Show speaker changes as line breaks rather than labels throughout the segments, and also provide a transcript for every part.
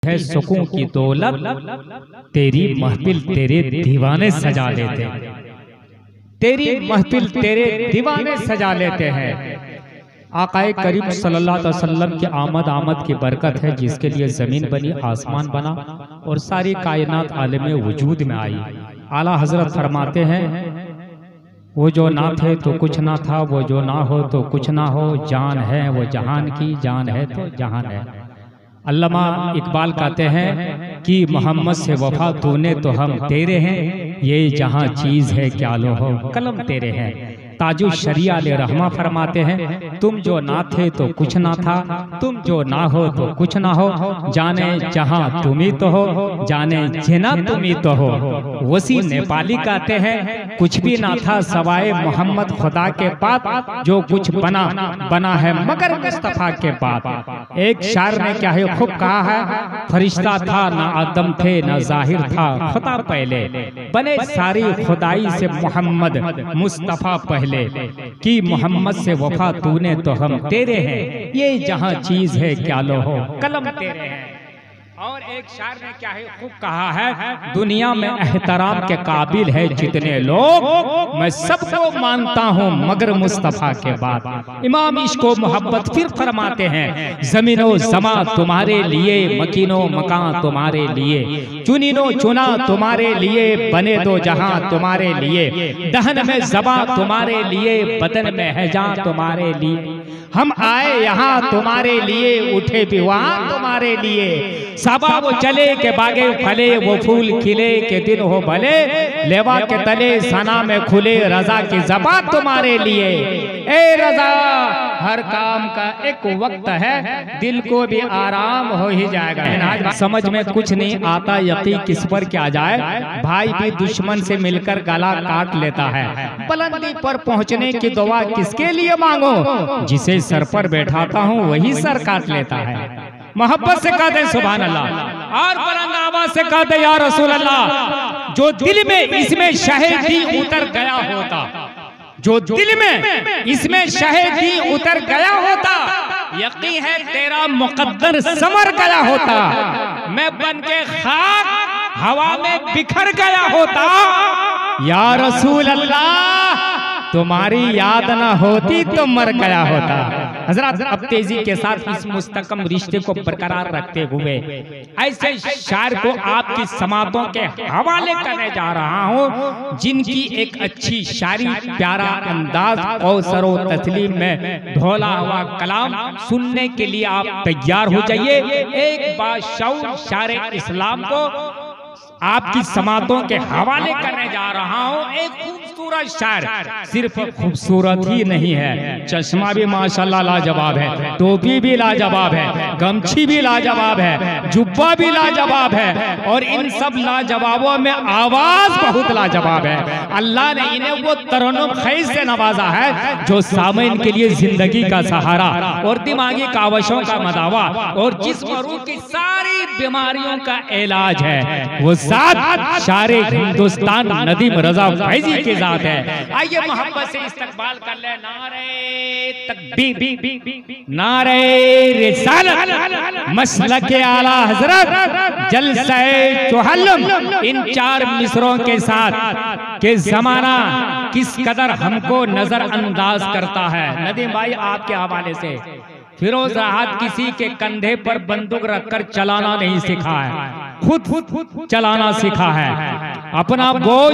है सुकून की दौलत, तेरी महफिल तेरे दीवाने सजा लेते हैं, तेरी महफिल तेरे दीवाने सजा लेते हैं। आकाए करीम सल्लल्लाहु अलैहि वसल्लम की आमद की बरकत है, जिसके लिए जमीन बनी, आसमान बना और सारी कायनात आलम वजूद में आई। आला हजरत फरमाते हैं, वो जो ना थे तो कुछ ना था, वो जो ना हो तो कुछ ना हो, जान है वो जहान की, जान है तो जहान है। अल्लामा इकबाल कहते हैं कि मोहम्मद से वफा तूने तो हम तेरे हैं, ये जहां चीज है क्या लो हो कलम तेरे हैं। ताजु शरिया ले रहमा फरमाते हैं, तुम जो ना थे तो कुछ ना था, तुम जो ना हो तो कुछ ना हो, जाने जहां तुम ही तो हो, जाने जिना तुम ही तो हो। वसी नेपाली कहते हैं, कुछ भी ना था सवाए मोहम्मद खुदा के बाद, जो कुछ बना बना है मगर मुस्तफा के बाद। एक शायर ने क्या है खूब कहा है, फरिश्ता था ना आदम थे ना जाहिर था खुदा पहले, बने सारी खुदाई से मोहम्मद मुस्तफा पहले, कि मोहम्मद से वफा तूने तो हम तेरे हैं, ये जहां चीज है क्या लो हो कलम तेरे हैं। और एक शायर ने क्या है खूब कहा है, दुनिया में एहतराम के काबिल है जितने लोग, मैं सबको मानता हूँ मगर मुस्तफा के बाद। इमाम इश्को मोहब्बत फिर फरमाते हैं, जमीनो जमा तुम्हारे लिए, मकीनो मकान तुम्हारे लिए, चुनिनो चुना तुम्हारे लिए, बने दो जहां तुम्हारे लिए, दहन में जबा तुम्हारे लिए, बदन में है जान तुम्हारे लिए। हम आए यहाँ तुम्हारे लिए, उठे भी वहाँ तुम्हारे लिए, सबा वो चले के बागे फले, वो फूल खिले के दिन हो भले, लेवा के तले सना में खुले, रजा की जबा तुम्हारे लिए। ए रजा, हर काम का एक वक्त है, दिल को भी आराम हो ही जाएगा। समझ में कुछ नहीं आता यकीन किस पर क्या जाए, भाई भी दुश्मन से मिलकर गला काट लेता है, बुलंदी पर पहुंचने की दुआ किसके लिए मांगो, जिसे सर पर बैठाता हूँ वही सर काट लेता है। मोहब्बत से कहते हैं सुभान अल्लाह, और बुलंद आवाज से कहते या रसूल अल्लाह। जो दिल में इसमें शहीदी उतर गया होता, जो दिल में इसमें शहीदी उतर गया होता, यकीन है तेरा मुकद्दर संवर गया होता। मैं बन के खाक हवा में बिखर गया होता, या रसूल अल्लाह तुम्हारी याद ना होती तो मर गया होता। हजरत अब तेजी के साथ इस मुस्तकम रिश्ते को बरकरार रखते हुए ऐसे शायर को आपकी समातों के हवाले करने जा रहा हूँ, जिनकी एक अच्छी शायरी, प्यारा अंदाज और सरो तस्लीम में ढोला हुआ कलाम सुनने के लिए आप तैयार हो जाइए। एक बाशऊर शायर इस्लाम को आपकी समातों के हवाले करने जा रहा हूँ। एक खूबसूरत शायर, सिर्फ खूबसूरत ही नहीं है, चश्मा भी माशाल्लाह लाजवाब है, टोपी भी लाजवाब है, गमछी भी लाजवाब है, जुब्बा भी लाजवाब है, और इन सब लाजवाबों में आवाज बहुत लाजवाब है। अल्लाह ने इन्हें वो तरन्नुम खैज से नवाजा है जो सामईन के लिए जिंदगी का सहारा और दिमागी कावशों का मदावा और जिस्म रूह की सारी बीमारियों का इलाज है। वो साथ शारे हिंदुस्तान नदीम रजा फैजी के साथ है। आइए मोहब्बत से इस्तकबाल कर ले, नारे तकबीर, नारे रिसालत, मसलक आला हजरत, जलसे चुहल्लम, इन चार मिसरों के साथ के जमाना किस कदर हमको नजरअंदाज करता है। नदीम भाई आपके हवाले से, फिरोज राहत किसी के कंधे पर बंदूक रखकर चलाना नहीं सीखा है, खुद चलाना सीखा है, अपना बोझ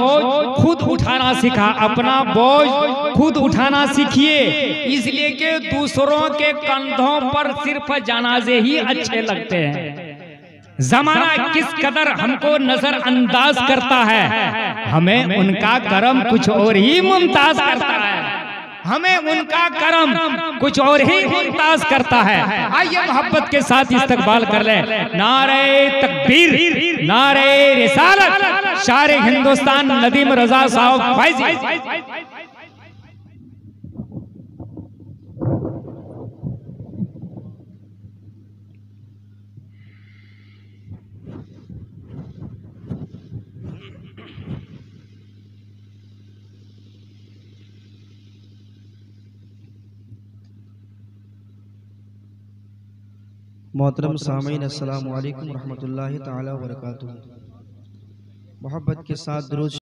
खुद उठाना सीखा, अपना बोझ खुद उठाना सीखिए, इसलिए कि दूसरों के कंधों पर सिर्फ जनाजे ही अच्छे लगते हैं। जमाना किस कदर हमको नजरअंदाज करता है, हमें उनका करम कुछ और ही मुमताज करता है, हमें उनका करम कुछ और ही मुमताज करता है। आइए मोहब्बत के साथ इस्तकबाल कर ले, नारे तकबीर, नारे रिसालत, शारे हिंदुस्तान नदीम रजा साहब फैजी।
मोहतरम सामीन अस्सलामु अलैकुम रहमतुल्लाहि ताला व बरकातुहू। मोहब्बत के साथ दुरूद